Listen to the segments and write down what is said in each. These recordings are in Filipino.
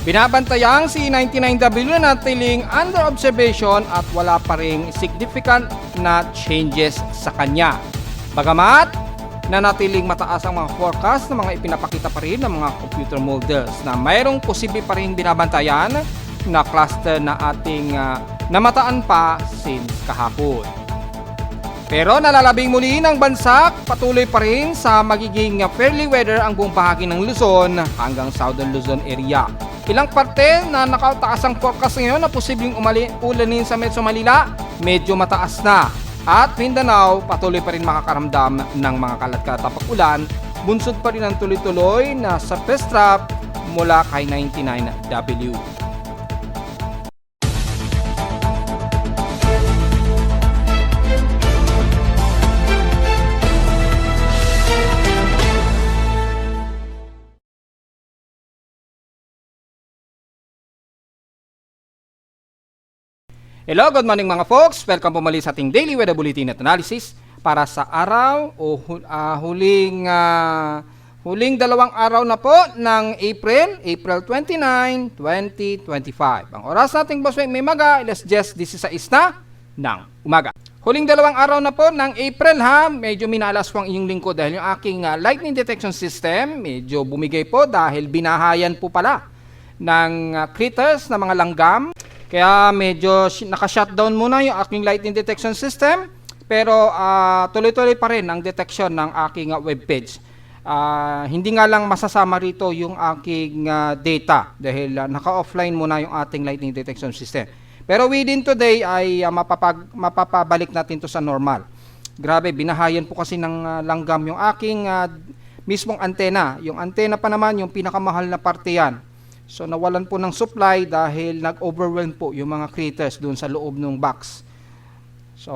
Binabantayang si 99W na natiling under observation at wala pa ring significant na changes sa kanya. Bagamat nanatiling mataas ang mga forecast na mga ipinapakita pa rin ng mga computer models na mayroong posible pa rin binabantayan na cluster na ating namataan pa since kahapon. Pero nalalabing muli ng bansa, patuloy pa rin sa magiging fairly weather ang buong bahagi ng Luzon hanggang Southern Luzon area. Ilang parte na nakataas ang forecast ngayon na posibleng ulanin sa Metro Manila, medyo mataas na. At Mindanao, patuloy pa rin makakaramdam ng mga kalat-katapang ulan. Bunsod pa rin ang tuloy-tuloy na sa first trap mula kay 99W. Hello, good morning mga folks. Welcome po muli sa ating Daily Weather Bulletin at Analysis para sa araw o huling dalawang araw na po ng April 29, 2025. Ang oras nating boss may maga, alas 10:16 na ng umaga. Huling dalawang araw na po ng April ha, medyo minalas po ang inyong lingkod dahil yung aking lightning detection system medyo bumigay po dahil binahayan po pala ng critters na mga langgam. Kaya medyo naka-shutdown muna yung aking lightning detection system. Pero tuloy-tuloy pa rin ang detection ng aking webpage. Hindi nga lang masasama rito yung aking data dahil naka-offline muna yung ating lightning detection system. Pero within today ay mapapabalik natin to sa normal. Grabe, binahayan po kasi ng langgam yung aking mismong antena. Yung antena pa naman yung pinakamahal na parte yan. So nawalan po ng supply dahil nag-overwhelm po yung mga critters doon sa loob ng box. So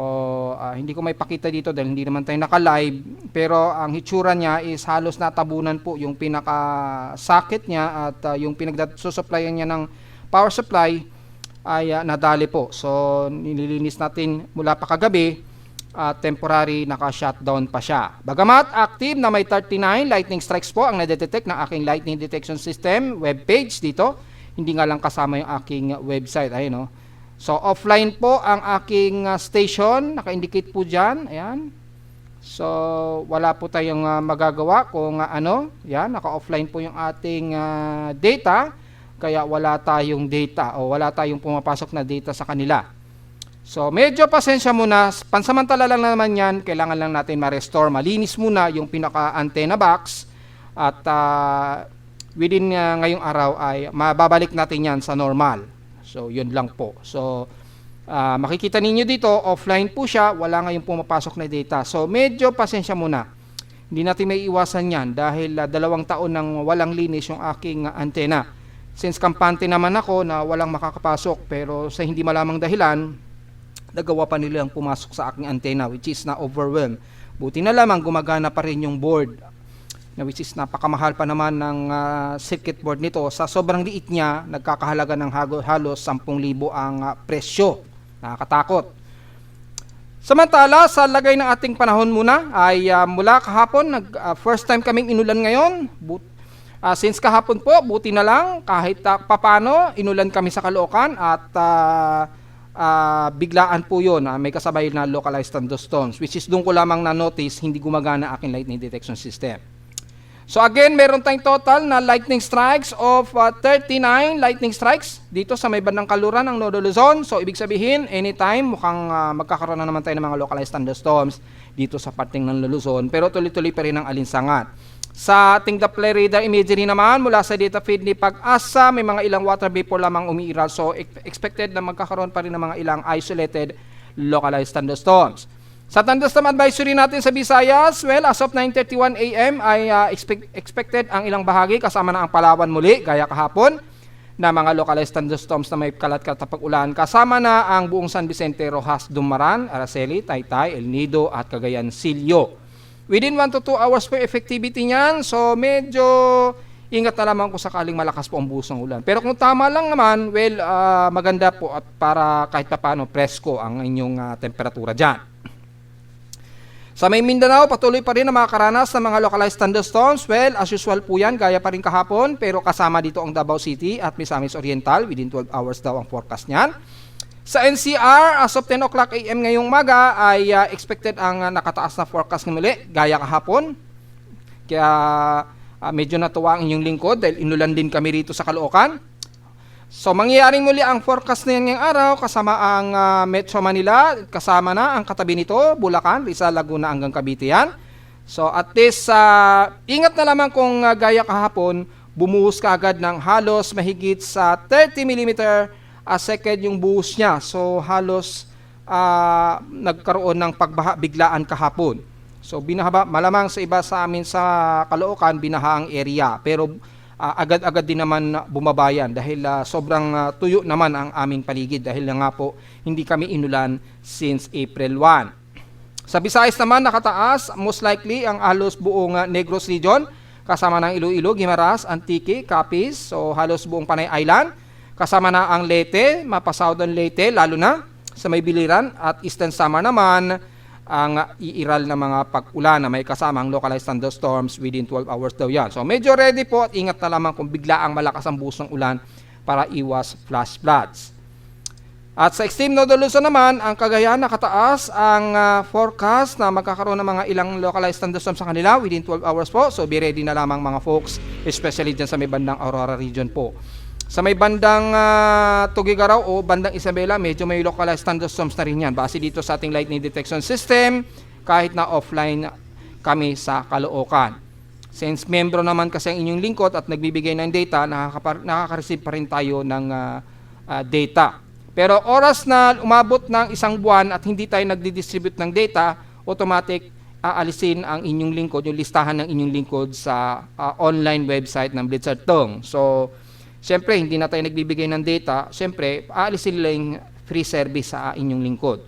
hindi ko may pakita dito dahil hindi naman tayo naka-live, pero ang hitsura niya is halos natabunan po yung pinaka-socket niya at yung pinagsusupplyan niya ng power supply ay nadali po. So nililinis natin mula pa kagabi. Temporary naka-shutdown pa siya. Bagamat active na may 39 lightning strikes po ang nadetect ng aking lightning detection system webpage dito. Hindi nga lang kasama yung aking website. Ayun, no? So offline po ang aking station. Naka-indicate po dyan. Ayan. So wala po tayong magagawa kung ano. Yan, naka-offline po yung ating data. Kaya wala tayong data o wala tayong pumapasok na data sa kanila. So, medyo pasensya muna. Pansamantala lang naman yan. Kailangan lang natin ma-restore. Malinis muna yung pinaka-antenna box. At within ngayong araw ay mababalik natin yan sa normal. So, yun lang po. So, makikita ninyo dito, offline po siya. Wala ngayong pumapasok na data. So, medyo pasensya muna. Hindi natin may iwasan yan dahil 2 taon nang walang linis yung aking antena. Since kampante naman ako na walang makakapasok pero sa hindi malamang dahilan, nagawa pa nila ang pumasok sa aking antena which is na overwhelmed. Buti na lamang gumagana pa rin yung board na which is napakamahal pa naman ng circuit board nito. Sa sobrang liit niya, nagkakahalaga ng halos 10,000 ang presyo. Nakakatakot. Samantala, sa lagay ng ating panahon muna ay mula kahapon, first time kaming inulan ngayon. Since kahapon po, buti na lang kahit papano, inulan kami sa Caloocan at biglaan po yun, may kasabay na localized thunderstorms which is doon ko lamang na-notice hindi gumagana aking lightning detection system. So again, meron tayong total na lightning strikes of 39 lightning strikes dito sa may bandang kaluran ng Northern Luzon. So ibig sabihin, anytime mukhang magkakaroon na naman tayo ng mga localized thunderstorms dito sa parting ng Luzon, pero tuloy-tuloy pa rin ang alinsangan. Sa ating Doppler radar imagery naman mula sa data feed ni Pag-asa, may mga ilang water vapor lamang umiiral. So expected na magkakaroon pa rin ng mga ilang isolated localized thunderstorms. Sa thunderstorm advisory natin sa Visayas, well, as of 9:31 AM ay expected ang ilang bahagi kasama na ang Palawan muli gaya kahapon na mga localized thunderstorms na may kalat-katapang ulan. Kasama na ang buong San Vicente, Rojas, Dumaran, Araceli, Taytay, El Nido at Cagayan, Silio. Within 1 to 2 hours po effectivity niyan. So medyo ingat na lamang kung sakaling malakas po ang buhos ng ulan. Pero kung tama lang naman, well, maganda po at para kahit paano presko ang inyong temperatura dyan. Sa may Mindanao, patuloy pa rin ang makakaranas ng mga localized thunderstorms. Well, as usual po yan, gaya pa rin kahapon, pero kasama dito ang Davao City at Misamis Oriental. Within 12 hours daw ang forecast niyan. Sa NCR, as of 10 o'clock AM ngayong maga, ay expected ang nakataas na forecast ng muli, gaya kahapon. Kaya medyo natuwa ang inyong lingkod dahil inulan din kami rito sa Caloocan. So mangyayaring muli ang forecast na yan ngayong araw kasama ang Metro Manila, kasama na ang katabi nito, Bulacan, Rizal, Laguna hanggang Cavite yan. So at least ingat na lamang kung gaya kahapon, bumuhos ka agad ng halos mahigit sa 30 mm a second yung buhos niya. So halos nagkaroon ng pagbaha biglaan kahapon. So binahaba, malamang sa iba sa amin sa Caloocan, binaha ang area. Pero agad-agad din naman bumabayan dahil sobrang tuyo naman ang aming paligid dahil nga po hindi kami inulan since April 1. Sa Visayas naman nakataas most likely ang halos buong Negros region kasama ng Iloilo, Guimaras, Antique, Capiz, so halos buong Panay Island, kasama na ang Leyte, mapa-Southern Leyte lalo na sa may Biliran at Eastern Samar naman ang iiral na mga pag-ulan na may kasamang localized thunderstorms within 12 hours daw yan. So medyo ready po at ingat na lamang kung bigla ang malakas ang buhos ng ulan para iwas flash floods. At sa extreme northern Luzon naman, ang Cagayan nakataas ang forecast na magkakaroon ng mga ilang localized thunderstorms sa kanila within 12 hours po. So be ready na lamang mga folks, especially dyan sa may bandang Aurora region po. Sa may bandang Tugigaraw o bandang Isabela, medyo may localized thunderstorms na rin yan. Base dito sa ating lightning detection system, kahit na offline kami sa Caloocan. Since membro naman kasi ang inyong lingkod at nagbibigay ng data, nakaka-receive pa rin tayo ng data. Pero oras na umabot ng isang buwan at hindi tayo nagdi-distribute ng data, automatic aalisin ang inyong lingkod, yung listahan ng inyong lingkod sa online website ng Blizzard Tong. So, siyempre, hindi na tayo nagbibigay ng data. Siyempre, aalisin nila yung free service sa inyong lingkod.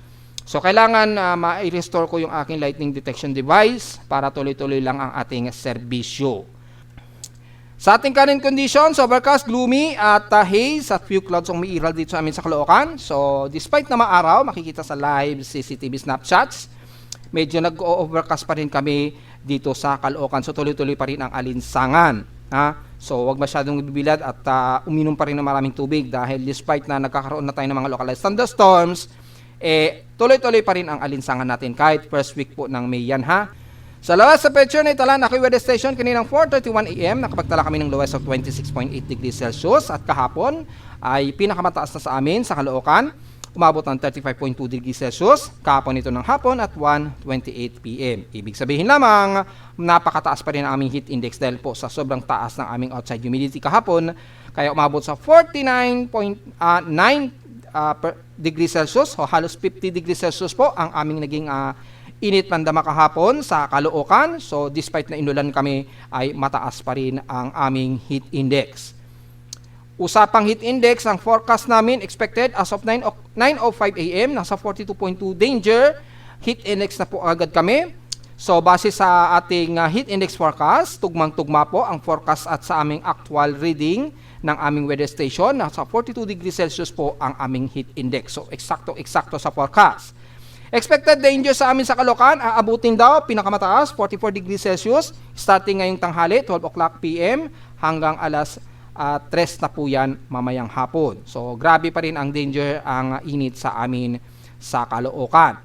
So, kailangan ma-restore ko yung aking lightning detection device para tuloy-tuloy lang ang ating serbisyo. Sa ating current conditions, overcast, gloomy at haze at few clouds ang umiiral dito sa amin sa Caloocan. So, despite na maaraw, makikita sa live CCTV snapshots, medyo nag-overcast pa rin kami dito sa Caloocan. So, tuloy-tuloy pa rin ang alinsangan. So, wag masyadong bibilad at uminom pa rin ng maraming tubig dahil despite na nagkakaroon na tayo ng mga localized thunderstorms, tuloy-tuloy pa rin ang alinsangan natin kahit first week po ng May yan ha. Sa lowest sa picture na itala, Naki Weather Station kaninang 4:31 AM, nakapagtala kami ng lowest of 26.8 degrees Celsius at kahapon ay pinakamataas na sa amin sa Caloocan, umabot ng 35.2 degrees Celsius, kahapon ito ng hapon at 1:28 PM. Ibig sabihin lamang, napakataas pa rin ang aming heat index dahil po sa sobrang taas ng aming outside humidity kahapon, kaya umabot sa 49.9 degrees Celsius o halos 50 degrees Celsius po ang aming naging init pandama kahapon sa Caloocan. So despite na inulan kami ay mataas pa rin ang aming heat index. Usapang heat index, ang forecast namin expected as of 9:05 AM, nasa 42.2 danger. Heat index na po agad kami. So base sa ating heat index forecast, tugmang-tugma po ang forecast at sa aming actual reading ng aming weather station. Nasa 42 degrees Celsius po ang aming heat index. So eksakto sa forecast. Expected danger sa amin sa Caloocan, aabutin daw pinakamataas 44 degrees Celsius starting ngayong tanghali 12 o'clock PM hanggang alas 3 na po yan mamayang hapon. So grabe pa rin ang danger, ang init sa amin sa Caloocan.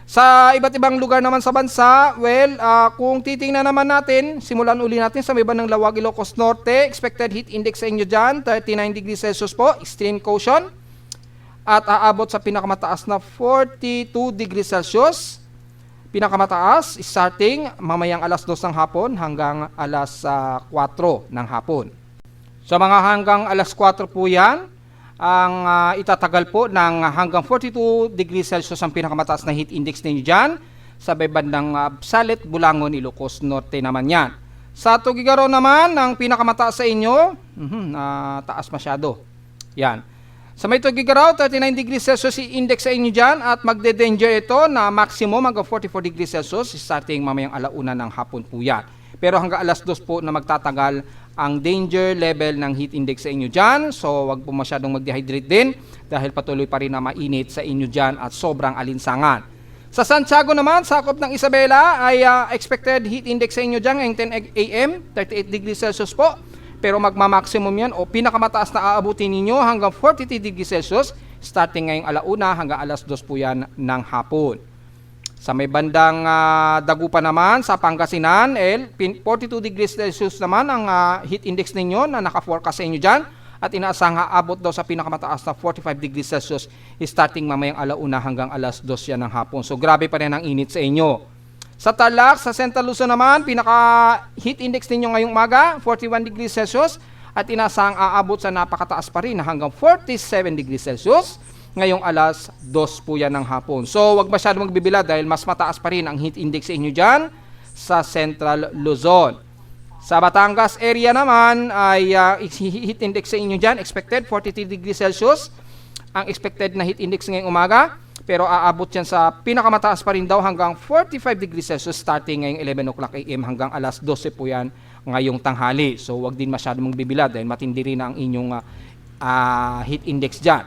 Sa iba't ibang lugar naman sa bansa, well, kung titingnan naman natin, simulan uli natin sa may bandang Lawag, Ilocos Norte. Expected heat index sa inyo dyan, 39 degrees Celsius po, extreme caution. At aabot sa pinakamataas na 42 degrees Celsius. Pinakamataas, starting mamayang alas 2 ng hapon hanggang alas 4 ng hapon. Sa mga hanggang alas 4 po yan, ang itatagal po ng hanggang 42 degrees Celsius ang pinakamataas na heat index ninyo dyan. Sa bandang Salit, Bulangon, Ilocos Norte naman yan. Sa Tugigaraw naman, ang pinakamataas sa inyo, taas masyado. Yan. Sa may Tugigaraw, 39 degrees Celsius index sa inyo dyan at magde-danger ito na maximum hanggang 44 degrees Celsius starting mamayang alauna ng hapon po yan. Pero hanggang alas 2 po na magtatagal ang danger level ng heat index sa inyo dyan. So wag po masyadong mag-dehydrate din dahil patuloy pa rin na mainit sa inyo dyan at sobrang alinsangan. Sa Santiago naman, sakop ng Isabela ay expected heat index sa inyo dyan ngayong 10 a.m., 38 degrees Celsius po. Pero magma-maximum yan o pinakamataas na aabutin ninyo hanggang 43 degrees Celsius starting ngayong alauna hanggang alas 2 po yan ng hapon. Sa may bandang Dagupan naman, sa Pangasinan, 42 degrees Celsius naman ang heat index ninyo na naka-forecast sa inyo dyan. At inaasang aabot daw sa pinakamataas na 45 degrees Celsius starting mamayang alauna hanggang alas 2 yan ng hapon. So grabe pa rin ang init sa inyo. Sa Tarlac, sa Central Luzon naman, pinaka-heat index ninyo ngayong umaga, 41 degrees Celsius. At inaasang aabot sa napakataas pa rin na hanggang 47 degrees Celsius ngayong alas 2 po yan ng hapon. So wag masyado magbibila dahil mas mataas pa rin ang heat index sa inyo dyan sa Central Luzon. Sa Batangas area naman ay heat index sa inyo dyan, expected 43 degrees Celsius. Ang expected na heat index ngayong umaga, pero aabot yan sa pinakamataas pa rin daw hanggang 45 degrees Celsius starting ngayong 11 o'clock AM hanggang alas 12 po yan ngayong tanghali. So wag din masyado magbibila dahil matindi rin ang inyong heat index dyan.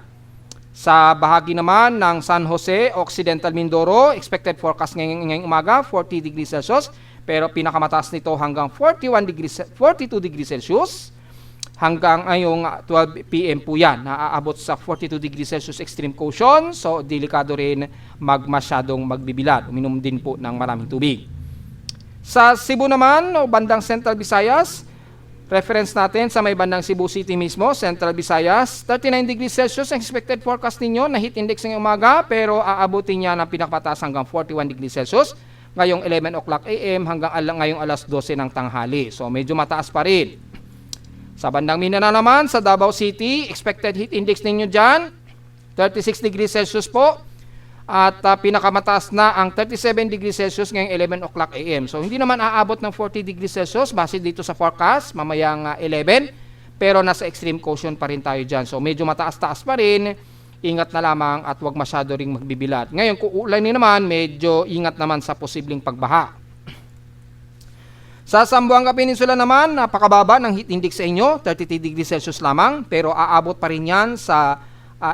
Sa bahagi naman ng San Jose, Occidental Mindoro, expected forecast ngayong umaga, 40 degrees Celsius. Pero pinakamataas nito hanggang 42 degrees Celsius hanggang ngayong 12 PM po yan. Naaabot sa 42 degrees Celsius extreme caution. So, delikado rin masyadong magbibilad. Uminom din po ng maraming tubig. Sa Cebu naman, o bandang Central Visayas, reference natin sa may bandang Cebu City mismo, Central Visayas, 39 degrees Celsius ang expected forecast ninyo na heat index ng umaga, pero aabutin niya ng pinakamataas hanggang 41 degrees Celsius ngayong 11 o'clock AM hanggang ngayong alas 12 ng tanghali. So medyo mataas pa rin. Sa bandang Mindanao naman, sa Davao City, expected heat index ninyo dyan, 36 degrees Celsius po. At pinakamataas na ang 37 degrees Celsius ngayong 11 o'clock AM. So hindi naman aabot ng 40 degrees Celsius base dito sa forecast, mamayang 11. Pero nasa extreme caution pa rin tayo dyan. So medyo mataas-taas pa rin. Ingat na lamang at huwag masyado ring magbibilad. Ngayon, kung ulanin naman, medyo ingat naman sa posibleng pagbaha. Sa Zamboanga Peninsula naman, napakababa ng heat index sa inyo, 33 degrees Celsius lamang, pero aabot pa rin yan sa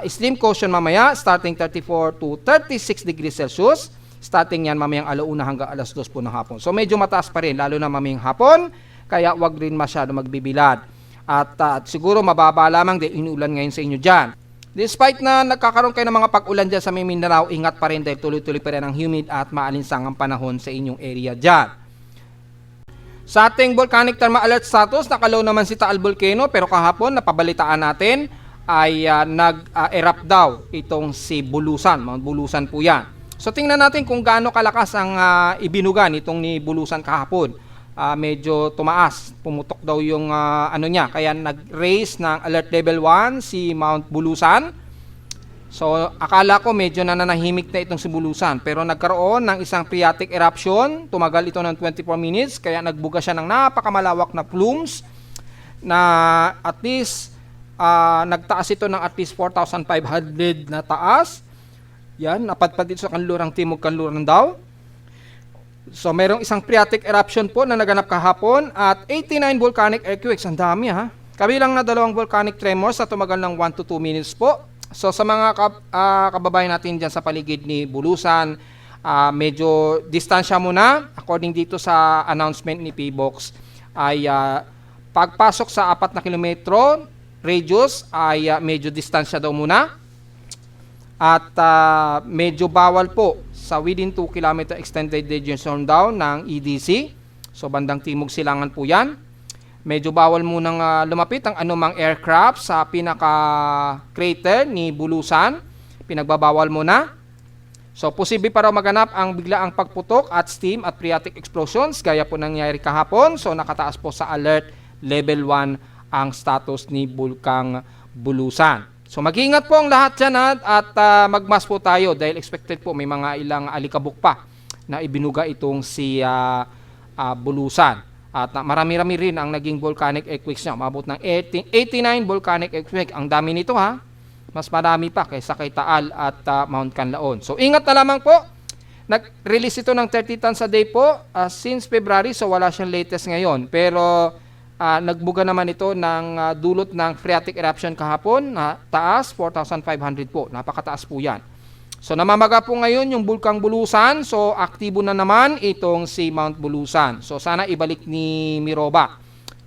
extreme caution mamaya, starting 34 to 36 degrees Celsius. Starting yan mamayang alauna hanggang alas 2 po ng hapon. So medyo mataas pa rin, lalo na mamayang hapon, kaya huwag rin masyado magbibilad. At siguro mababa lamang din inulan ngayon sa inyo dyan. Despite na nagkakaroon kayo ng mga pag-ulan dyan sa Mindanao, ingat pa rin dahil tuloy-tuloy pa rin ang humid at maalinsangang panahon sa inyong area dyan. Sa ating volcanic thermal alert status, nakalow naman si Taal Volcano, pero kahapon napabalitaan natin ay nag-erupt daw itong si Bulusan. Mount Bulusan po yan. So tingnan natin kung gaano kalakas ang ibinugan itong ni Bulusan kahapon. Medyo tumaas, pumutok daw yung niya, kaya nag-raise ng alert level 1 si Mount Bulusan. So akala ko medyo nananahimik na itong si Bulusan, pero nagkaroon ng isang phreatic eruption, tumagal ito ng 24 minutes, kaya nagbuga siya ng napakamalawak na plumes na at least nagtaas ito ng at least 4,500 na taas. Yan, napadpad dito sa kanlurang timog kanluran daw. So, merong isang phreatic eruption po na naganap kahapon at 89 volcanic earthquakes. Ang dami ha. Kabilang na 2 volcanic tremors na tumagal ng 1 to 2 minutes po. So, sa mga kababayan natin dyan sa paligid ni Bulusan, medyo distansya muna. According dito sa announcement ni PBOX, ay pagpasok sa 4 na kilometro radius ay medyo distansya daw muna. At medyo bawal po sa within 2 km extended radius zone daw ng EDC. So bandang timog silangan po yan. Medyo bawal munang lumapit ang anumang aircraft sa pinaka-crater ni Bulusan. Pinagbabawal muna. So posible pa raw maganap ang biglaang pagputok at steam at phreatic explosions gaya po nangyari kahapon. So nakataas po sa alert level 1 ang status ni Bulkang Bulusan. So mag-iingat po ang lahat dyan at magmas po tayo dahil expected po may mga ilang alikabok pa na ibinuga itong si Bulusan. At marami-rami rin ang naging volcanic earthquakes niya. Umabot ng 89 volcanic earthquake. Ang dami nito ha. Mas marami pa kaysa kay Taal at Mount Canlaon. So ingat na lamang po. Nag-release ito ng 30 tons a day po since February. So wala siyang latest ngayon. Pero nagbuga naman ito ng dulot ng phreatic eruption kahapon na taas, 4,500 po. Napakataas po yan. So namamaga po ngayon yung Bulkang Bulusan. So aktibo na naman itong si Mount Bulusan. So sana ibalik ni Miroba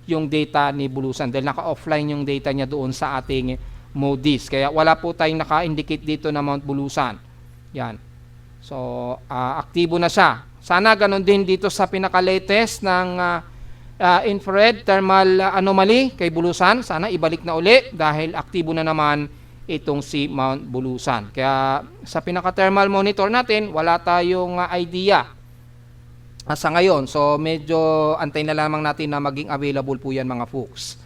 yung data ni Bulusan dahil naka-offline yung data niya doon sa ating Moody's. Kaya wala po tayong naka-indicate dito na Mount Bulusan. Yan. So aktibo na siya. Sana ganun din dito sa pinaka-latest ng infrared thermal anomaly kay Bulusan. Sana ibalik na uli dahil aktibo na naman itong si Mount Bulusan. Kaya sa pinaka-thermal monitor natin, wala tayong idea sa ngayon. So medyo antay na lamang natin na maging available po yan mga folks.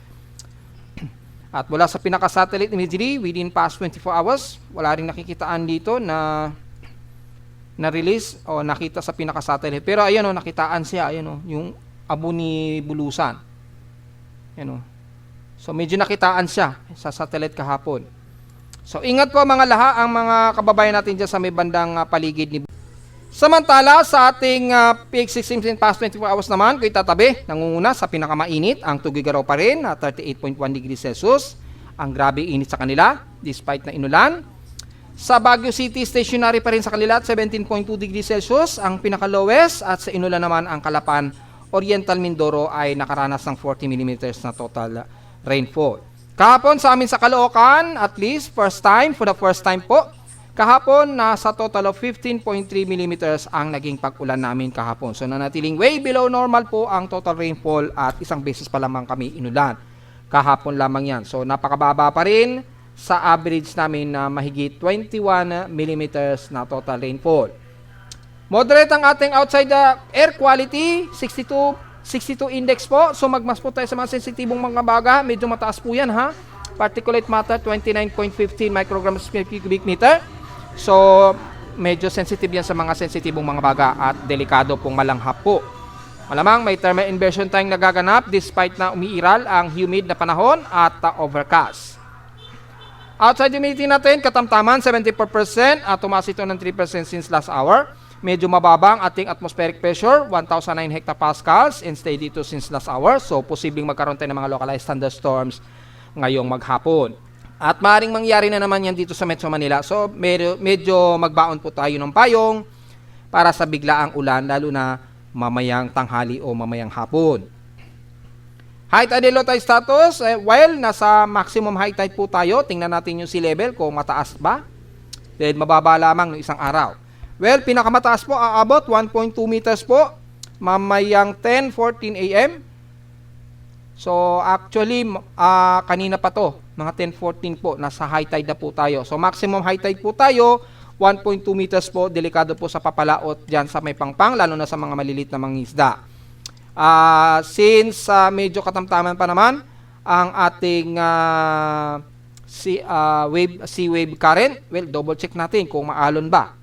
At wala sa pinaka-satellite imagery within past 24 hours, wala rin nakikitaan dito na na-release o nakita sa pinaka-satellite. Pero ayan o, nakitaan siya. Ayan o, yung abo ni Bulusan. Ayan o. So medyo nakitaan siya sa satellite kahapon. So ingat po mga laha ang mga kababayan natin dyan sa may bandang paligid ni Bulusan. Samantala sa ating peak 16 past 24 hours naman, kung itatabi, nangunguna sa pinakamainit, ang Tugigaraw pa rin, 38.1 degrees Celsius. Ang grabe init sa kanila, despite na inulan. Sa Baguio City, stationary pa rin sa kanila at 17.2 degrees Celsius. Ang pinaka-lowest at sa inulan naman ang Calapan, Oriental Mindoro ay nakaranas ng 40 mm na total rainfall. Kahapon sa amin sa Caloocan, at least for the first time po, kahapon nasa total of 15.3 mm ang naging pag-ulan namin kahapon. So nanatiling way below normal po ang total rainfall at isang beses pa lamang kami inulan. Kahapon lamang yan. So napakababa pa rin sa average namin na mahigit 21 mm na total rainfall. Moderate ang ating outside air quality, 62 index po. So magmas po tayo sa mga sensitibong mga baga. Medyo mataas po yan ha. Particulate matter 29.15 micrograms per cubic meter. So medyo sensitive yan sa mga sensitibong mga baga at delikado pong malanghap po. Malamang may thermal inversion tayong nagaganap despite na umiiral ang humid na panahon at overcast. Outside humidity natin, katamtaman 74% at tumaas ito ng 3% since last hour. Medyo mababa ang ating atmospheric pressure, 1,009 hectopascals and stay dito since last hour. So, posibleng magkaroon tayo ng mga localized thunderstorms ngayong maghapon. At maaaring mangyari na naman yan dito sa Metro Manila. So, medyo magbaon po tayo ng payong para sa biglaang ulan, lalo na mamayang tanghali o mamayang hapon. High tide and low tide status, while nasa maximum high tide po tayo, tingnan natin yung sea level kung mataas ba. Dahil mababa lamang ng isang araw. Well, pinakamataas po, aabot 1.2 meters po, mamayang 10:14 a.m. So, actually, kanina pa to, mga 10:14 po, nasa high tide na po tayo. So, maximum high tide po tayo, 1.2 meters po, delikado po sa papalaot dyan sa may pangpang, lalo na sa mga malilit na mangisda. Since medyo katamtaman pa naman, ang ating sea wave current, well, double check natin kung maalon ba.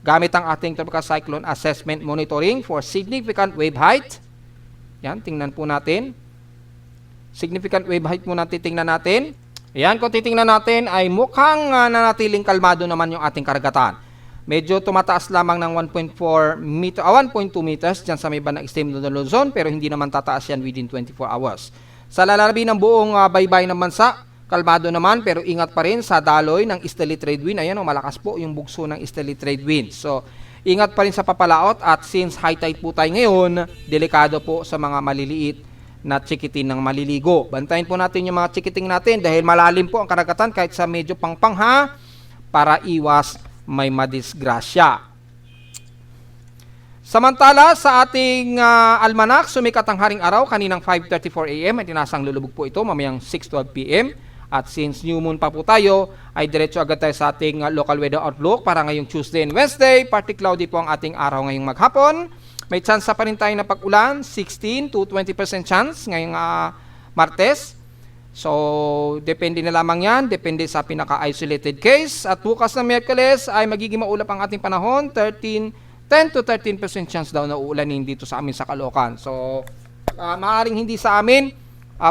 Gamit ang ating Tropical Cyclone Assessment Monitoring for Significant Wave Height. Yan, tingnan po natin. Significant wave height muna titingnan natin. Ayan, kung titingnan natin ay mukhang nanatiling kalmado naman yung ating karagatan. Medyo tumataas lamang ng 1.2 meters dyan sa may bandang extreme ng Luzon, pero hindi naman tataas yan within 24 hours. Sa lalabi ng buong baybay ng bansa, kalmado naman, pero ingat pa rin sa daloy ng easterly trade wind. Ayan, malakas po yung bugso ng easterly trade wind. So, ingat pa rin sa papalaot at since high tide po tayo ngayon, delikado po sa mga maliliit na chikiting ng maliligo. Bantayin po natin yung mga chikiting natin dahil malalim po ang karagatan kahit sa medyo pangpang ha, para iwas may madisgrasya. Samantala, sa ating almanak, sumikat ang haring araw kaninang 5:34 a.m. at tinasang lulubog po ito mamayang 6:12 p.m. At since new moon pa po tayo, ay diretso agad tayo sa ating local weather outlook para ngayong Tuesday and Wednesday. Partly cloudy po ang ating araw ngayong maghapon. May chance pa rin tayo na pag-ulan, 16 to 20% chance ngayong Martes. So, depende na lamang yan, depende sa pinaka-isolated case. At bukas na Miyerkules ay magiging maulap ang ating panahon, 10 to 13% chance daw na uulanin dito sa amin sa Caloocan. So, maaaring hindi sa amin,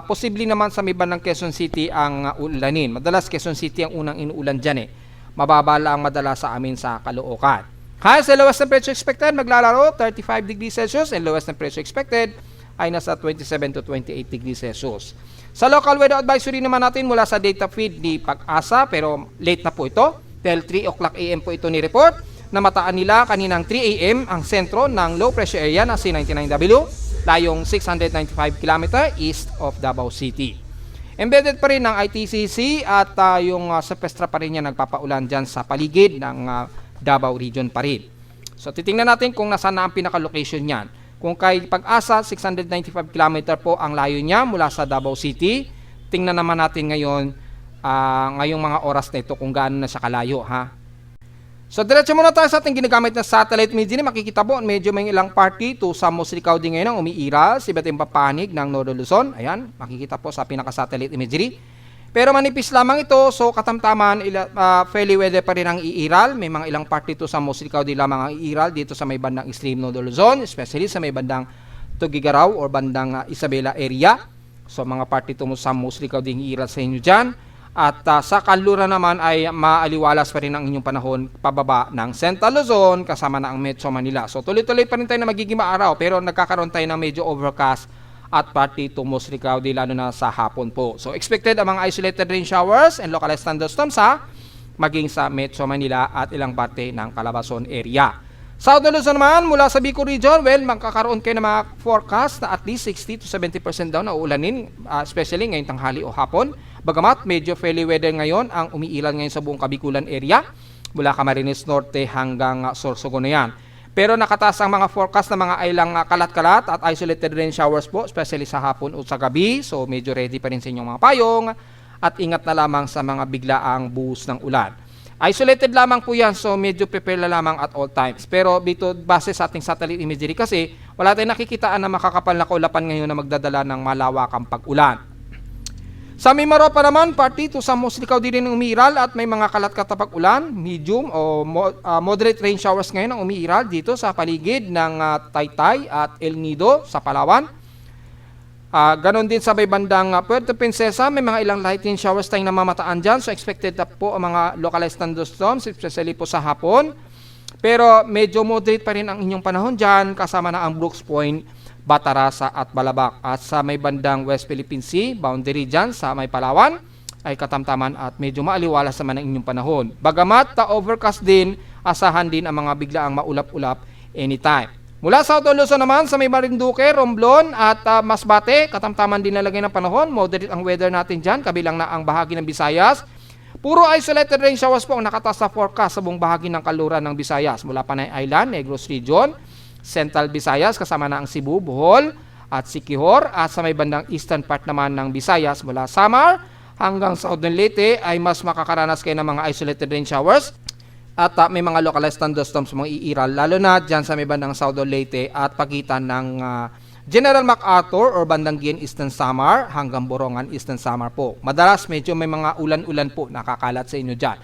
posible naman sa may bandang Quezon City ang uulanin. Madalas Quezon City ang unang inuulan dyan eh. Mababa lang madalas sa amin sa Caloocan. Highest and lowest temperature expected, maglalaro 35 degrees Celsius and lowest temperature expected ay nasa 27 to 28 degrees Celsius. Sa local weather advisory naman natin mula sa data feed ni Pag-asa, pero late na po ito. Dahil 3 o'clock AM po ito ni-report. Namataan nila kaninang 3 AM ang sentro ng low pressure area na C99W, layong 695 km east of Davao City. Embedded pa rin ng ITCC at yung sa Pestra pa rin niya nagpapaulan dyan sa paligid ng Davao region pa rin. So titingnan natin kung nasaan na ang pinaka-location niyan. Kung kay Pag-asa, 695 km po ang layo niya mula sa Davao City. Tingnan naman natin ngayon, ngayong mga oras na ito kung gaano na siya kalayo, ha. So diretso muna tayo sa ating ginagamit na satellite imagery. Makikita po medyo may ilang party to sa Muslicaw din ngayon ang umiiral sa iba't ibang panig ng Northern Luzon. Ayan, makikita po sa pinaka-satellite imagery. Pero manipis lamang ito, so katamtaman, fairly weather pa rin ang iiral. May mga ilang party to sa Muslicaw din lamang ang iiral dito sa may bandang extreme Northern Luzon, especially sa may bandang Tugigaraw or bandang Isabela area. So mga party to sa Muslicaw din iiral sa inyo dyan. At sa kanluran naman ay maaliwalas pa rin ang inyong panahon pababa ng Central Luzon kasama na ang Metro Manila. So tuloy-tuloy pa rin tayo na magiging maaraw pero nagkakaroon tayo ng medyo overcast at partly to mostly cloudy lalo na sa hapon po. So expected ang mga isolated rain showers and localized thunderstorms maging sa Metro Manila at ilang parte ng Calabarzon area. Southern Luzon naman mula sa Bicol region, well, magkakaroon kayo ng mga forecast na at least 60 to 70% daw na uulanin, especially ngayong tanghali o hapon. Bagamat medyo fairly weather ngayon ang umiilan ngayon sa buong Kabikulan area mula Camarines Norte hanggang Sorsogon na yan. Pero nakataas ang mga forecast na mga ilang kalat-kalat at isolated rain showers po, especially sa hapon o sa gabi. So medyo ready pa rin sa inyong mga payong at ingat na lamang sa mga biglaang buhos ng ulan. Isolated lamang po yan, so medyo prepare na lamang at all times. Pero dito base sa ating satellite imagery kasi wala tayong nakikitaan na makakapal na kaulapan ngayon na magdadala ng malawakang pag-ulan. Sa Mimaropa naman, party to sa Muslicaw din ng umiiral at may mga kalat-katapag ulan, medium o moderate rain showers ngayon ang umiiral dito sa paligid ng Taytay at El Nido sa Palawan. Ganon din sa may bandang Puerto Princesa, may mga ilang light rain showers tayong namamataan dyan. So expected po ang mga localized thunderstorms, especially po sa hapon. Pero medyo moderate pa rin ang inyong panahon dyan, kasama na ang Brooks Point, Batarasa at Balabac. At sa may bandang West Philippine Sea, boundary dyan sa may Palawan, ay katamtaman at medyo maaliwalas naman ang inyong panahon. Bagamat overcast din, asahan din ang mga biglaang maulap-ulap anytime. Mula sa Southern Luzon naman, sa may Marinduque, Romblon at Masbate, katamtaman din nalagay ng panahon. Moderate ang weather natin dyan, kabilang na ang bahagi ng Visayas. Puro isolated rain showers po ang nakataas sa forecast sa buong bahagi ng kaluran ng Visayas. Mula Panay Island, Negros Region, Central Visayas, kasama na ang Cebu, Bohol at Siquijor. At sa may bandang eastern part naman ng Visayas, mula Samar hanggang Southern Leyte ay mas makakaranas kayo ng mga isolated rain showers. At may mga localized thunderstorms mga iiral, lalo na dyan sa may bandang Southern Leyte at pagitan ng General MacArthur or bandang Gian Eastern Samar hanggang Borongan Eastern Samar po. Madalas medyo may mga ulan-ulan po nakakalat sa inyo dyan.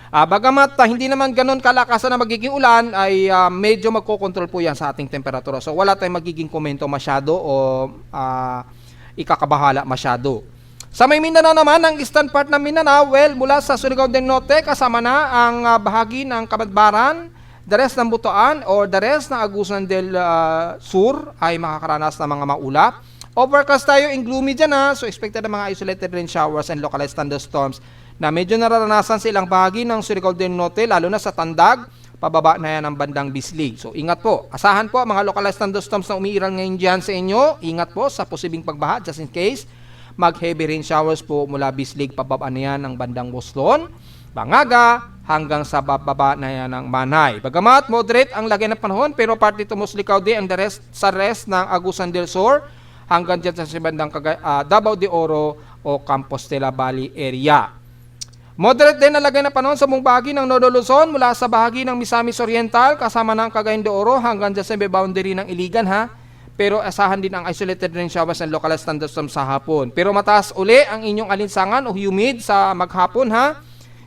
Bagamat hindi naman ganun kalakasan na magiging ulan, ay medyo magkocontrol po yan sa ating temperatura. So wala tayong magiging komento masyado o ikakabahala masyado. Sa may Mindanao naman, ang eastern part ng Mindanao, well, mula sa Surigao del Norte, kasama na ang bahagi ng Kabadbaran, the rest ng Butuan, or the rest ng Agusan del Sur ay makakaranas ng mga maulap. Overcast tayo in gloomy dyan so expected na mga isolated rain showers and localized thunderstorms na medyo nararanasan sa ilang bahagi ng Surigao del Norte, lalo na sa Tandag, pababa na yan ang bandang Bislig. So ingat po, asahan po mga localized thunderstorms na umiiral ngayon dyan sa inyo. Ingat po sa posibleng pagbaha just in case. Mag-heavy rain showers po mula Bislig, pababa na yan ng bandang Boslon, Bangaga, hanggang sa bababa na yan ng Manay. Bagamat moderate ang lagay ng panahon, pero partly to Muslicaw din ang sa rest ng Agusan del Sur, hanggang dyan sa bandang Davao de Oro o Compostela Valley area. Moderate din ang lagay ng panahon sa buong bahagi ng Northern Luzon, mula sa bahagi ng Misamis Oriental, kasama ng Cagayan de Oro, hanggang dyan sa boundary ng Iligan Pero asahan din ang isolated rain showers and localized thunderstorms sa hapon. Pero mataas uli ang inyong alinsangan o humid sa maghapon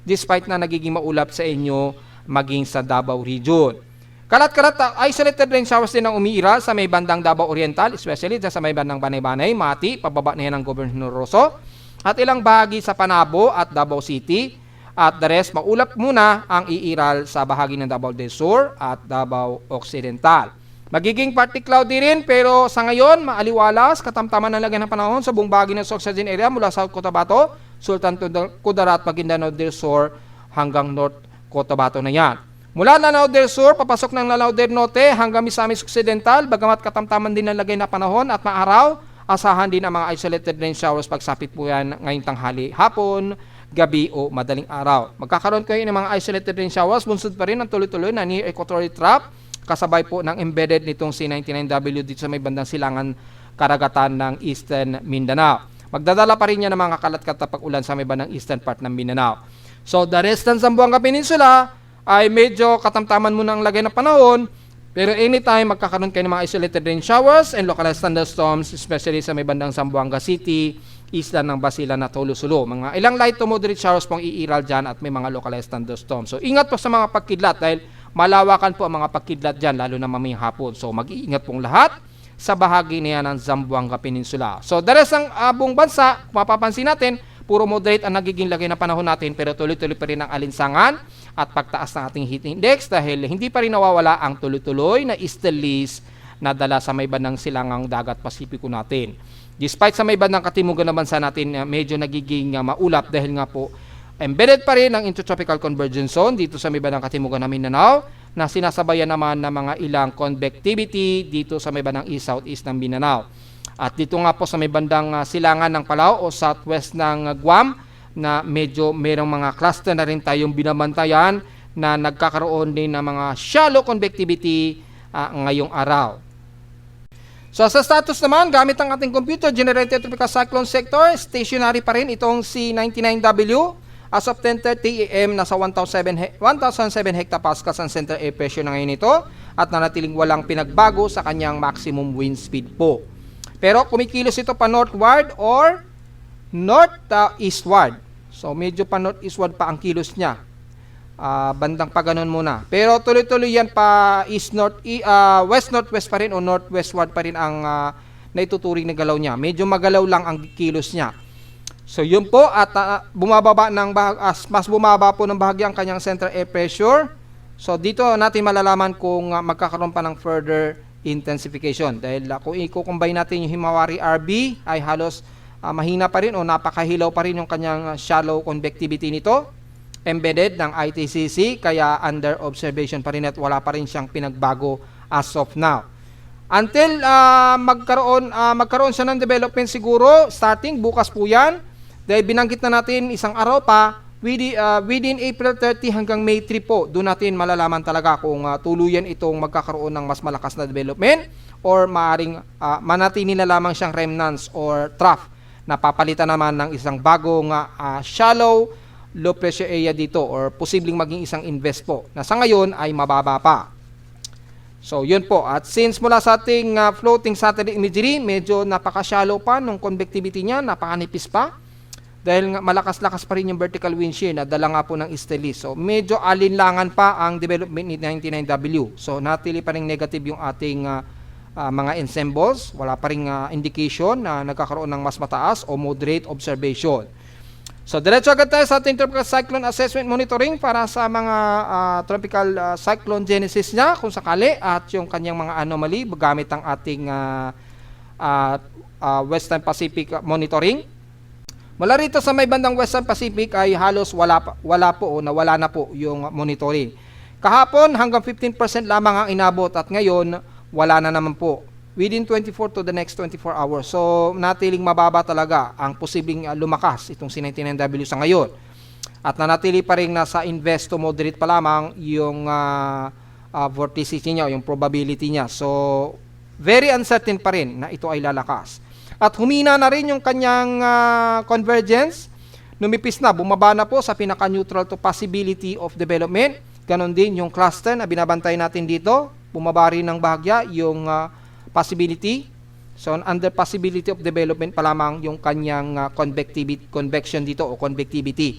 despite na nagiging maulap sa inyo maging sa Davao region. Kalat-kalat isolated rain showers din ang umiiral sa may bandang Davao Oriental, especially sa may bandang Banay-Banay, Mati, pababa na yan ng Governor Rosso, at ilang bahagi sa Panabo at Davao City. At the rest, maulap muna ang iiral sa bahagi ng Davao del Sur at Davao Occidental. Magiging partly cloudy rin, pero sa ngayon, maaliwalas, katamtaman na lagay ng panahon sa buong bahagi ng Sorsogon area mula South Cotabato, Sultan Kudarat, Maguindanao del Sur, hanggang North Cotabato na yan. Mula Lanao del Sur, papasok ng Lanao del Norte hanggang Misamis Occidental, bagamat katamtaman din ng lagay na panahon at maaraw, asahan din ang mga isolated rain showers pagsapit po yan ngayong tanghali, hapon, gabi o madaling araw. Magkakaroon kayo ng mga isolated rain showers, bunsod pa rin ang tuloy-tuloy na near equatorial trough, kasabay po ng embedded nitong C99W dito sa may bandang silangan karagatan ng Eastern Mindanao. Magdadala pa rin yan ng mga kalat-kat na pag-ulan sa may bandang eastern part ng Mindanao. So the rest ng Zamboanga Peninsula ay medyo katamtaman muna ang lagay ng panahon, pero anytime magkakaroon kayo ng mga isolated rain showers and localized thunderstorms, especially sa may bandang Zamboanga City, isla ng Basilan at Holo-Sulo. Mga ilang light to moderate showers pong iiral dyan at may mga localized thunderstorms. So ingat po sa mga pagkidlat dahil malawakan po ang mga pagkidlat dyan, lalo na mamayang hapon. So mag-iingat pong lahat sa bahagi na yan ng Zamboanga Peninsula. So the rest ng buong bansa, kung mapapansin natin, puro moderate ang nagiging lagay na panahon natin, pero tuloy-tuloy pa rin ang alinsangan at pagtaas ng ating heat index dahil hindi pa rin nawawala ang tuloy-tuloy na easterlies na dala sa may bandang silangang dagat Pasipiko natin. Despite sa may bandang katimugan ng bansa natin, medyo nagiging maulap dahil nga po embedded pa rin ang intertropical convergence zone dito sa may bandang katimugan ng Mindanao na sinasabayan naman ng mga ilang convectivity dito sa may bandang east-southeast ng Mindanao. At dito nga po sa may bandang silangan ng Palau o southwest ng Guam na medyo merong mga cluster na rin tayong binabantayan na nagkakaroon din ng mga shallow convectivity ngayong araw. So sa status naman, gamit ang ating computer generated tropical cyclone sector, stationary pa rin itong C99W. As of 10:30 AM, nasa 1,007 hectopascals ang center air pressure na ngayon ito at nanatiling walang pinagbago sa kanyang maximum wind speed po. Pero kumikilos ito pa northward or northeastward. So medyo pa northeastward pa ang kilos niya. Bandang pa ganun muna. Pero tuloy-tuloy yan pa west-northwest pa rin o northwestward pa rin ang naituturing na galaw niya. Medyo magalaw lang ang kilos niya. So yun po at bumababa ng mas bumaba po ng bahagya ang kanyang central air pressure. So dito natin malalaman kung magkakaroon pa ng further intensification dahil kung i-combine natin yung Himawari RB ay halos mahina pa rin o napakahilaw pa rin yung kanyang shallow convectivity nito embedded ng ITCC kaya under observation pa rin at wala pa rin siyang pinagbago as of now. Until magkaroon siya ng development siguro starting bukas po yan dahil binanggit na natin isang araw pa within April 30 hanggang May 3 po, doon natin malalaman talaga kung tuluyan itong magkakaroon ng mas malakas na development or maaring manatili na lamang siyang remnants or trough na papalitan naman ng isang bagong shallow low pressure area dito or posibleng maging isang invest po na sa ngayon ay mababa pa. So yun po, at since mula sa ating floating satellite imagery, medyo napaka-shallow pa nung convectivity niya, napakanipis pa. Dahil malakas-lakas pa rin yung vertical wind shear na dala nga po ng easterly. So medyo alinlangan pa ang development ni 99W. So natili pa rin negative yung ating mga ensembles. Wala pa rin indication na nagkakaroon ng mas mataas o moderate observation. So diretso agad tayo sa ating tropical cyclone assessment monitoring para sa mga tropical cyclone genesis niya kung sakali at yung kanyang mga anomaly gamit ang ating Western Pacific monitoring. Mula rito sa may bandang Western Pacific ay halos wala po o nawala na po yung monitoring. Kahapon hanggang 15% lamang ang inabot at ngayon wala na naman po. Within 24 to the next 24 hours. So natiling mababa talaga ang posibleng lumakas itong C99W sa ngayon. At nanatili pa rin nasa invest to moderate pa lamang yung vorticity niya o yung probability niya. So very uncertain pa rin na ito ay lalakas. At humina na rin yung kanyang convergence. Numipis na, bumaba na po sa pinaka-neutral to possibility of development. Ganon din yung cluster na binabantay natin dito. Bumaba rin ng bahagya yung possibility. So under possibility of development pa lamang yung kanyang convection dito o convectivity.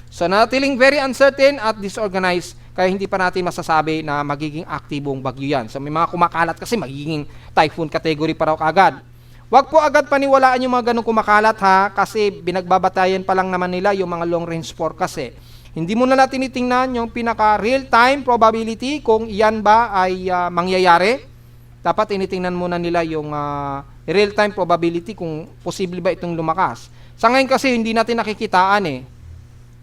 So natiling very uncertain at disorganized kaya hindi pa natin masasabi na magiging aktibong bagyo yan. So may mga kumakalat kasi magiging typhoon category pa raw kaagad. Wag po agad paniwalaan yung mga ganong kumakalat ha, kasi binagbabatayan pa lang naman nila yung mga long range forecast eh. Hindi mo na natin tinitingnan yung pinaka real time probability kung iyan ba ay mangyayari. Dapat tinitingnan muna nila yung real time probability kung posible ba itong lumakas. Sa ngayon kasi hindi natin nakikitaan eh.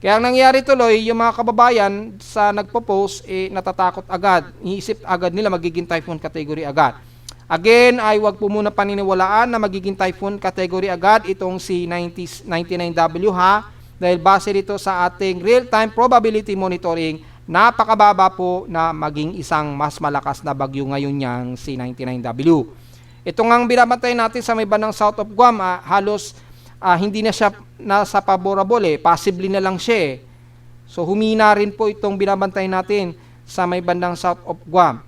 Kaya ang nangyayari tuloy, yung mga kababayan sa nagpo-post, natatakot agad. Iisip agad nila magiging typhoon category agad. Again, ay wag po muna paniniwalaan na magiging typhoon category agad itong si 99W ha. Dahil base dito sa ating real-time probability monitoring, napakababa po na maging isang mas malakas na bagyo ngayon niyang si 99W. Ito ngang binabantay natin sa may bandang south of Guam, halos hindi na siya nasa favorable possibly na lang siya So humina rin po itong binabantay natin sa may bandang south of Guam.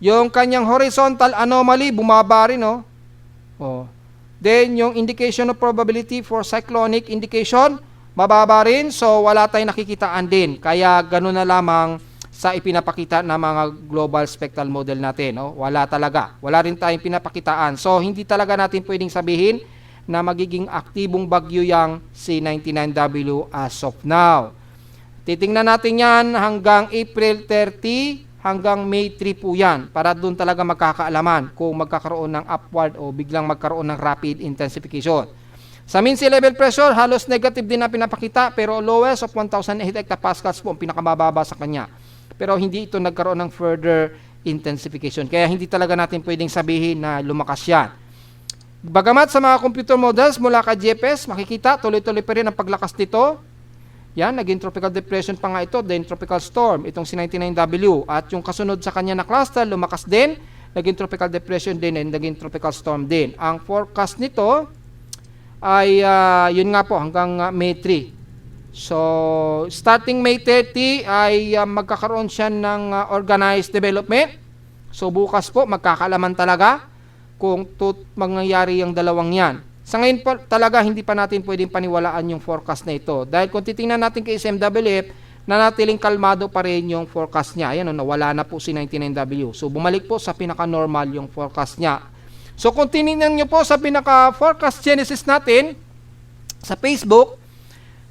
Yung kanyang horizontal anomaly bumaba rin Then yung indication of probability for cyclonic indication mababa rin, so wala tayong nakikitaan din. Kaya ganoon na lamang sa ipinapakita ng mga global spectral model natin. Wala talaga. Wala rin tayong pinapakitaan. So hindi talaga natin pwedeng sabihin na magiging aktibong bagyo yang si 99W as of now. Titingnan natin yan hanggang April 30 hanggang May 3 po yan para doon talaga magkakaalaman kung magkakaroon ng upward o biglang magkaroon ng rapid intensification. Sa mean sea level pressure, halos negative din na pinapakita pero lowest of 1,008 hectopascals po ang pinakamababa sa kanya. Pero hindi ito nagkaroon ng further intensification. Kaya hindi talaga natin pwedeng sabihin na lumakas yan. Bagamat sa mga computer models mula kay GPS, makikita tuloy-tuloy pa rin ang paglakas nito. Yan, naging tropical depression pa nga ito, then tropical storm, itong si 99W. At yung kasunod sa kanya na cluster, lumakas din, naging tropical depression din, and naging tropical storm din. Ang forecast nito ay, yun nga po, hanggang May 3. So, starting May 30 ay magkakaroon siya ng organized development. So, bukas po, magkakaalaman talaga kung mangyayari yung dalawang yan. Sa ngayon po talaga hindi pa natin pwedeng paniwalaan yung forecast na ito. Dahil kung titingnan natin kay SMWF, nanatiling kalmado pa rin yung forecast niya. Ayan, nawala na po si 99W. So bumalik po sa pinaka-normal yung forecast niya. So kung tinignan nyo po sa pinaka-forecast genesis natin sa Facebook,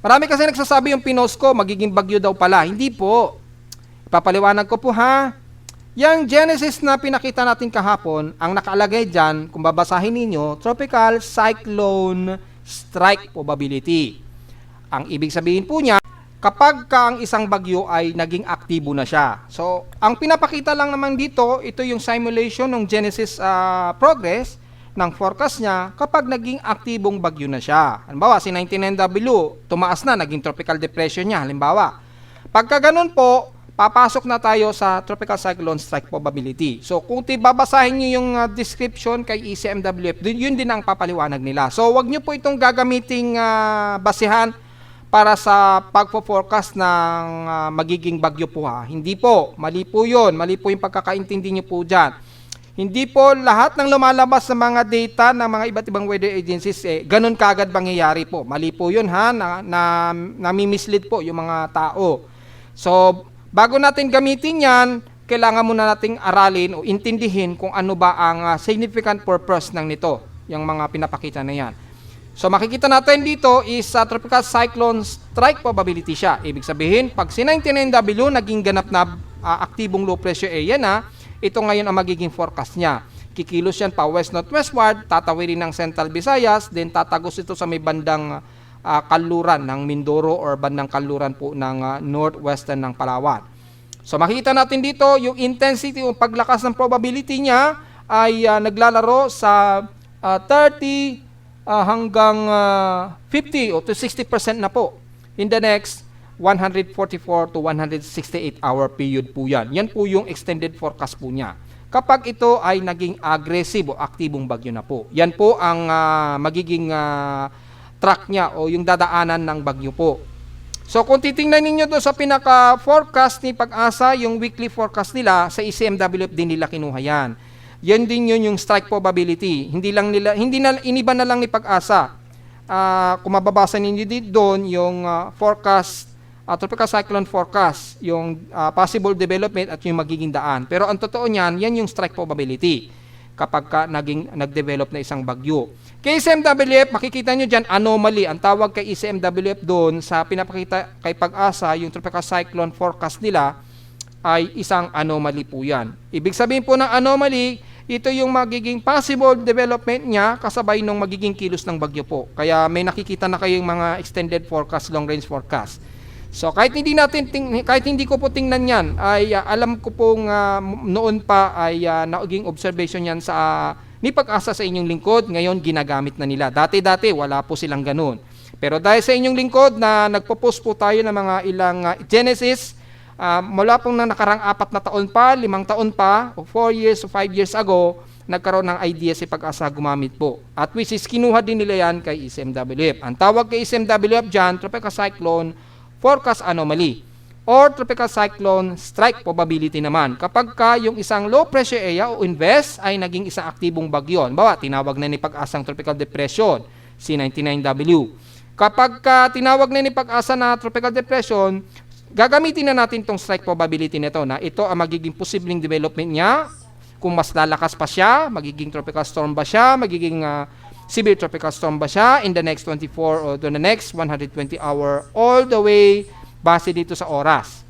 marami kasi nagsasabi yung pinost ko, magiging bagyo daw pala. Hindi po. Ipapaliwanag ko po ha. Yang Genesis na pinakita natin kahapon, ang nakalagay dyan, kung babasahin ninyo, Tropical Cyclone Strike Probability. Ang ibig sabihin po niya, kapag ang isang bagyo ay naging aktibo na siya. So, ang pinapakita lang naman dito, ito yung simulation ng Genesis progress ng forecast niya kapag naging aktibong bagyo na siya. Halimbawa, si 99W, tumaas na, naging tropical depression niya. Halimbawa, pagka ganun po, papasok na tayo sa tropical cyclone strike probability. So, kung babasahin nyo yung description kay ECMWF, yun din ang papaliwanag nila. So, wag nyo po itong gagamiting basihan para sa pagpo-forecast ng magiging bagyo po ha. Hindi po. Mali po yun. Mali po yung pagkakaintindi nyo po dyan. Hindi po lahat ng lumalabas sa mga data ng mga iba't ibang weather agencies, ganun kagad mangyayari po. Mali po yun ha. Nami-mislead po yung mga tao. So, bago natin gamitin yan, kailangan muna nating aralin o intindihin kung ano ba ang significant purpose ng nito, yung mga pinapakita na yan. So makikita natin dito is tropical cyclone strike probability siya. Ibig sabihin, pag si 99W naging ganap na aktibong low pressure area na, ito ngayon ang magiging forecast niya. Kikilos yan pa west-northwestward, tatawirin ng Central Visayas, then tatagos ito sa may bandang kanluran ng Mindoro or bandang kanluran po ng northwestern ng Palawan. So makikita natin dito yung intensity o paglakas ng probability niya ay naglalaro sa 30 hanggang 50 o to 60% na po in the next 144 to 168 hour period po yan. Yan po yung extended forecast po niya. Kapag ito ay naging aggressive o aktibong bagyo na po. Yan po ang magiging track niya o yung dadaanan ng bagyo po. So kung titingnan ninyo doon sa pinaka-forecast ni Pag-asa, yung weekly forecast nila, sa ECMWF din nila kinuha yan. Yan din yun yung strike probability. Hindi na iniba na lang ni Pag-asa. Kung mababasa ninyo dito doon yung forecast, tropical cyclone forecast, yung possible development at yung magiging daan. Pero ang totoo niyan, yan yung strike probability kapag nag-develop na isang bagyo. Kay ECMWF, makikita nyo dyan, anomaly. Ang tawag kay ECMWF doon sa pinapakita kay Pag-asa, yung tropical cyclone forecast nila, ay isang anomaly po yan. Ibig sabihin po ng anomaly, ito yung magiging possible development niya kasabay nung magiging kilos ng bagyo po. Kaya may nakikita na kayong mga extended forecast, long range forecast. So kahit hindi ko po tingnan yan, ay alam ko pong noon pa ay naging observation yan sa ni Pag-asa sa inyong lingkod, ngayon ginagamit na nila. Dati-dati wala po silang ganun. Pero dahil sa inyong lingkod na nagpo-post po tayo ng mga ilang Genesis, mula pong nakarang 4 na taon pa, 5 taon pa, o 4 years o 5 years ago, nagkaroon ng idea si Pag-asa gumamit po. At which is kinuha din nila yan kay SMWF. Ang tawag kay SMWF dyan, Tropical Cyclone Forecast Anomaly or Tropical Cyclone Strike Probability naman. Kapag yung isang low pressure area o invest ay naging isang aktibong bagyo. Bawa, tinawag na ni Pag-asang Tropical Depression, C99W. Kapag tinawag na ni Pag-asa na Tropical Depression, gagamitin na natin itong strike probability nito na ito ang magiging posibleng development niya. Kung mas lalakas pa siya, magiging tropical storm ba siya, magiging severe tropical storm ba siya in the next 24 or the next 120 hour all the way base dito sa oras.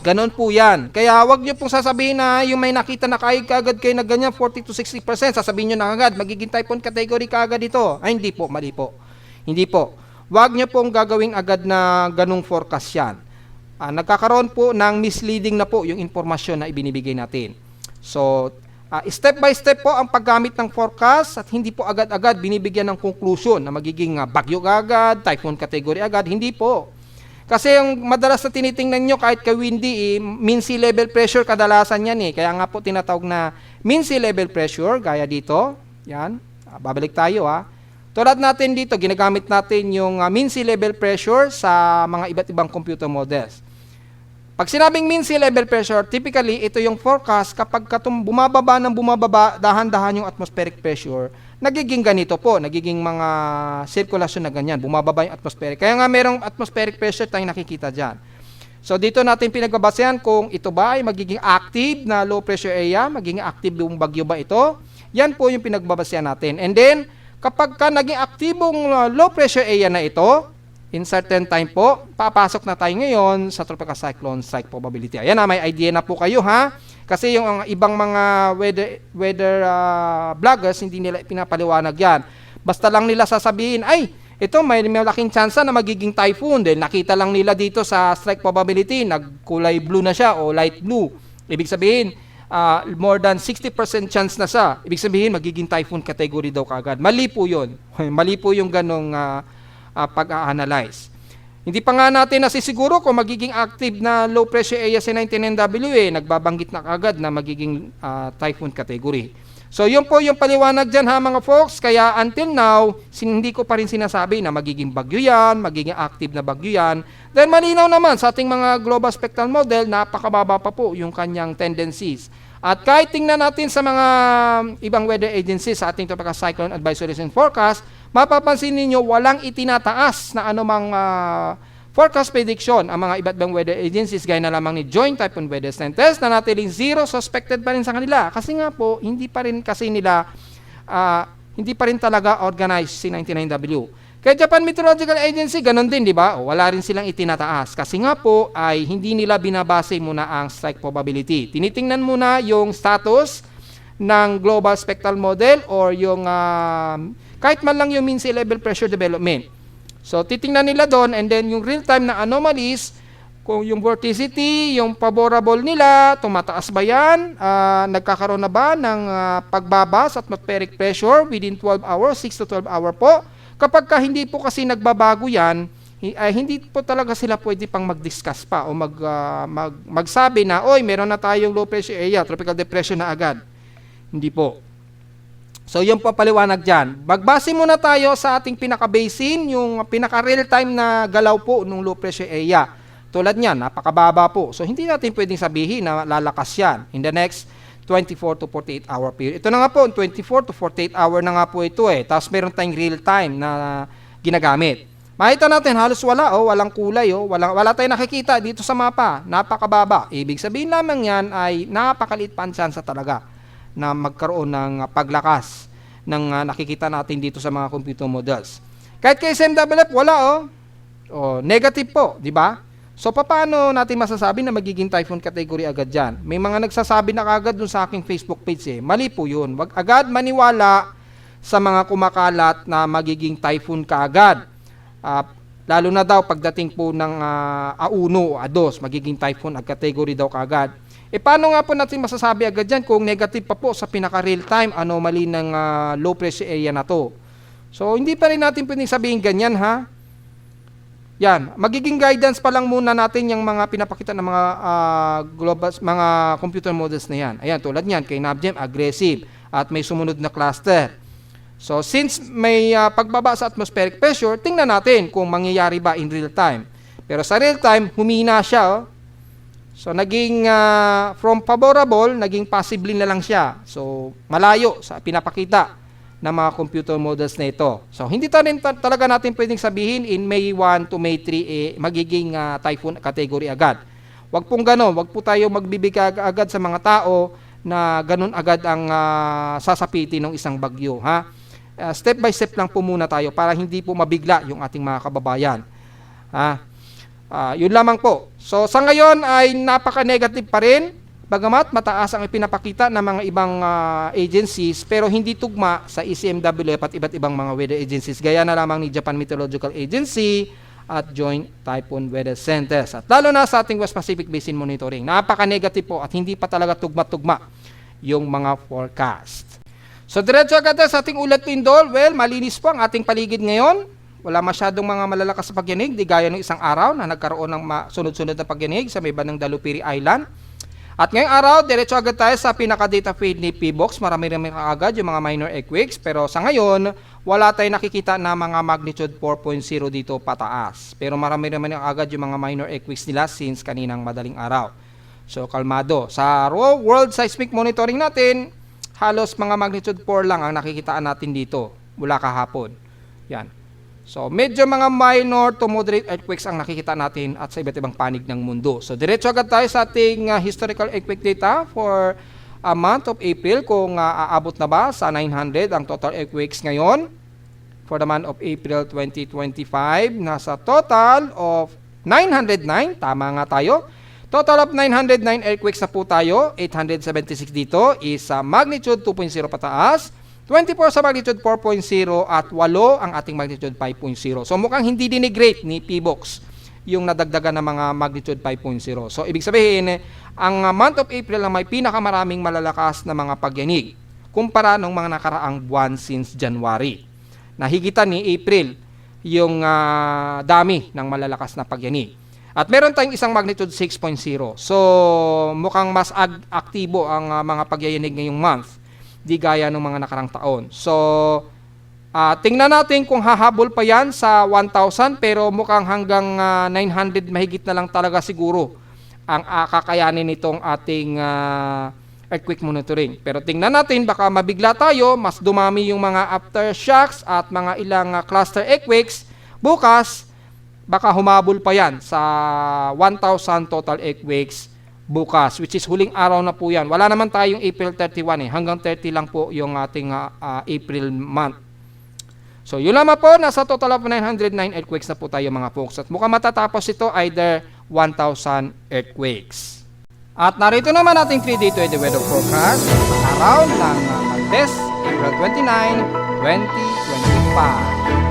Ganon po yan. Kaya wag nyo pong sasabihin na yung may nakita na kaagad kayo na ganyan 40 to 60%, sasabihin nyo na agad, magiging typhoon category kaagad ito. Ay hindi po, mali po. Hindi po. Wag nyo pong gagawing agad na ganung forecast yan. Nagkakaroon po ng misleading na po yung informasyon na ibinibigay natin. So, step by step po ang paggamit ng forecast at hindi po agad-agad binibigyan ng conclusion na magiging bagyo agad, typhoon category agad. Hindi po. Kasi yung madalas na tinitingnan nyo kahit ka-windy, mean sea level pressure kadalasan yan eh. Kaya nga po tinatawag na mean sea level pressure, gaya dito. Yan. Babalik tayo Tulad natin dito, ginagamit natin yung mean sea level pressure sa mga iba't ibang computer models. Pag sinabing mean sea level pressure, typically, ito yung forecast kapag bumababa ng bumababa, dahan-dahan yung atmospheric pressure, nagiging ganito po, nagiging mga sirkulasyon na ganyan, bumababa yung atmospheric. Kaya nga merong atmospheric pressure tayong nakikita dyan. So dito natin pinagbabasehan kung ito ba ay magiging active na low pressure area, magiging active yung bagyo ba ito. Yan po yung pinagbabasehan natin. And then, kapag naging aktibong low pressure area na ito, in certain time po, papasok na tayo ngayon sa tropical cyclone strike probability. Ayan may idea na po kayo Kasi yung ibang mga weather vloggers, hindi nila pinapaliwanag yan. Basta lang nila sasabihin, ay, ito may malaking tsansa na magiging typhoon. Dahil nakita lang nila dito sa strike probability, nagkulay blue na siya o light blue. Ibig sabihin, more than 60% chance na siya. Ibig sabihin, magiging typhoon category daw kaagad. Mali po yun. Mali po yung ganong pag-a-analyze. Hindi pa nga natin nasisiguro kung magiging active na low pressure area sa 99W nagbabanggit na agad na magiging typhoon category. So yun po yung paliwanag dyan mga folks. Kaya until now, hindi ko pa rin sinasabi na magiging bagyo yan, magiging active na bagyo yan. Dahil malinaw naman sa ating mga global spectral model, napakababa pa po yung kanyang tendencies. At kahit tingnan natin sa mga ibang weather agencies sa ating tropical cyclone advisories and forecast, mapapansin ninyo walang itinataas na anumang forecast prediction ang mga iba't ibang weather agencies gaya na lamang ni Joint Typhoon Weather Centers na natiling zero suspected pa rin sa kanila. Kasi nga po, hindi pa rin talaga organized si 99W. Kaya Japan Meteorological Agency, ganun din, di ba? Wala rin silang itinataas. Kasi nga po, ay hindi nila binabase muna ang strike probability. Tinitingnan muna yung status ng global spectral model or yung kahit man lang yung mean sea level pressure development. So, titingnan nila doon and then yung real-time na anomalies, kung yung vorticity, yung favorable nila, tumataas ba yan? Nagkakaroon na ba ng pagbaba sa atmospheric pressure within 12 hours, 6 to 12 hour po? Kapag hindi po kasi nagbabago yan, hindi po talaga sila pwede pang mag-discuss pa o magsabi na, oy, meron na tayong low pressure area, tropical depression na agad. Hindi po. So, yung papaliwanag dyan. Magbase muna tayo sa ating pinaka-basin, yung pinaka-real-time na galaw po ng low pressure area. Tulad niyan, napakababa po. So, hindi natin pwedeng sabihin na lalakas yan in the next 24 to 48 hour period. Ito na nga po, 24 to 48 hour na nga po ito Tapos meron tayong real-time na ginagamit. Makita natin, halos walang kulay wala tayong nakikita dito sa mapa. Napakababa. Ibig sabihin lamang yan ay napakaliit pa ang tsansa talaga na magkaroon ng paglakas ng nakikita natin dito sa mga computer models. Kahit kay SMWF, wala negative po, di ba? So, paano natin masasabi na magiging typhoon category agad yan? May mga nagsasabi na kagad dun sa aking Facebook page eh. Mali po yun. Wag agad maniwala sa mga kumakalat na magiging typhoon kaagad. Lalo na daw pagdating po ng A1 o A2, magiging typhoon at category daw kaagad. Paano nga po natin masasabi agad yan kung negative pa po sa pinaka-real time anomaly ng low pressure area na to? So, hindi pa rin natin pwedeng sabihin ganyan ha. Yan, magiging guidance pa lang muna natin yung mga pinapakita ng mga global, mga computer models na yan. Ayan, tulad niyan, kay NavGem, aggressive at may sumunod na cluster. So, since may pagbaba sa atmospheric pressure, tingnan natin kung mangyayari ba in real time. Pero sa real time, humina siya. Oh. So, naging from favorable, naging possibly na lang siya. So, malayo sa pinapakita ng mga computer models na ito. So, hindi talaga natin pwedeng sabihin in May 1 to May 3 magiging typhoon category agad. Wag pong gano'n. Wag po tayo magbibigay agad sa mga tao na ganun agad ang sasapitin ng isang bagyo. Ha? Step by step lang po muna tayo para hindi po mabigla yung ating mga kababayan. Yun lamang po. So, sa ngayon ay napaka-negative pa rin. Bagamat mataas ang ipinapakita ng mga ibang agencies pero hindi tugma sa ECMWF at iba't ibang mga weather agencies gaya na lamang ni Japan Meteorological Agency at Joint Typhoon Weather Centers. At lalo na sa ating West Pacific Basin Monitoring. Napaka-negative po at hindi pa talaga tugma-tugma yung mga forecast. So diretso agad sa ating ulat lindol. Well, malinis po ang ating paligid ngayon. Wala masyadong mga malalakas na pagyanig di gaya ng isang araw na nagkaroon ng sunod-sunod na pagyanig sa may bandang Dalupiri Island. At ngayong araw, diretso agad tayo sa pinaka-data feed ni PBOX. Marami-rami kaagad yung mga minor earthquakes. Pero sa ngayon, wala tayong nakikita na mga magnitude 4.0 dito pataas. Pero marami-rami kaagad yung mga minor earthquakes nila since kaninang madaling araw. So, kalmado. Sa World Seismic Monitoring natin, halos mga magnitude 4 lang ang nakikitaan natin dito mula kahapon. Yan. So, medyo mga minor to moderate earthquakes ang nakikita natin at sa iba't ibang panig ng mundo. So, diretso agad tayo sa ating historical earthquake data for a month of April kung aabot na ba sa 900 ang total earthquakes ngayon. For the month of April 2025, nasa total of 909. Tama nga tayo. Total of 909 earthquakes na po tayo. 876 dito is magnitude 2.0 pataas. 24 sa magnitude 4.0 at 8 ang ating magnitude 5.0. So mukhang hindi dinigrade ni PBOX yung nadagdagan ng mga magnitude 5.0. So ibig sabihin, ang month of April ang may pinakamaraming malalakas na mga pagyanig kumpara ng mga nakaraang buwan since January. Nahigitan ni April yung dami ng malalakas na pagyanig. At meron tayong isang magnitude 6.0. So mukhang mas aktibo ang mga pagyanig ngayong month di gaya ng mga nakarang taon. So, tingnan natin kung hahabol pa yan sa 1,000 pero mukhang hanggang 900 mahigit na lang talaga siguro ang kakayanin nitong ating earthquake monitoring. Pero tingnan natin, baka mabigla tayo, mas dumami yung mga aftershocks at mga ilang cluster earthquakes. Bukas, baka humabol pa yan sa 1,000 total earthquakes bukas, which is huling araw na po yan. Wala naman tayong April 31 hanggang 30 lang po yung ating April month. So yun lamang po, nasa total of 909 earthquakes na po tayo mga folks. At mukhang matatapos ito either 1,000 earthquakes. At narito naman ating 3-day 20 weather forecast sa araw ng Martes, April 29, 2025.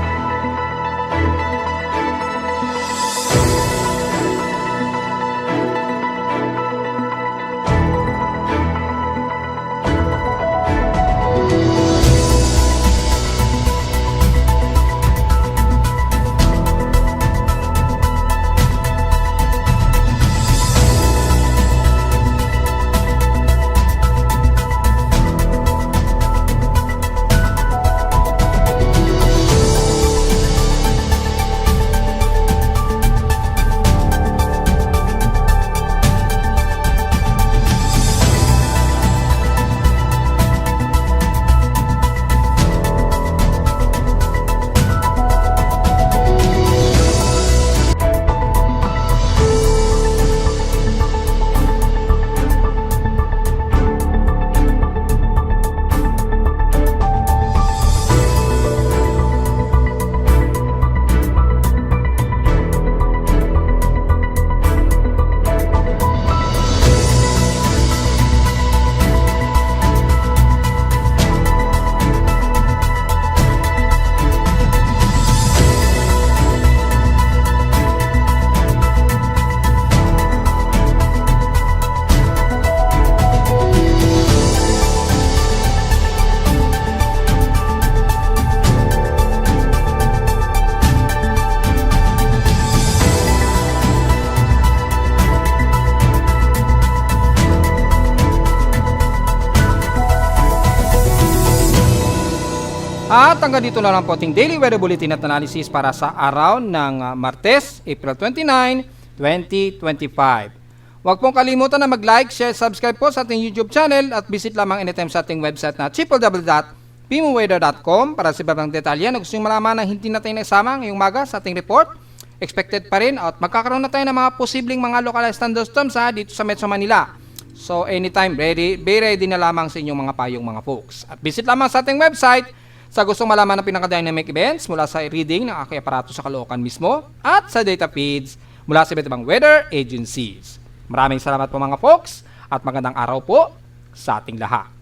At hanggang dito na lang po ating daily weather bulletin at analysis para sa araw ng Martes, April 29, 2025. Huwag pong kalimutan na mag-like, share, subscribe po sa ating YouTube channel at visit lamang anytime sa ating website na www.pimoweather.com para sa ibang detalye na gusto nyo malaman na hindi natin nagsama ngayong umaga sa ating report. Expected pa rin at magkakaroon na tayo ng mga posibleng mga localized thunderstorms dito sa Metro Manila. So anytime, be ready na lamang sa inyong mga payong mga folks. At visit lamang sa ating website sa gustong malaman ng pinaka-dynamic events mula sa reading ng aking aparato sa Caloocan mismo at sa data feeds mula sa iba't ibang weather agencies. Maraming salamat po mga folks at magandang araw po sa ating lahat.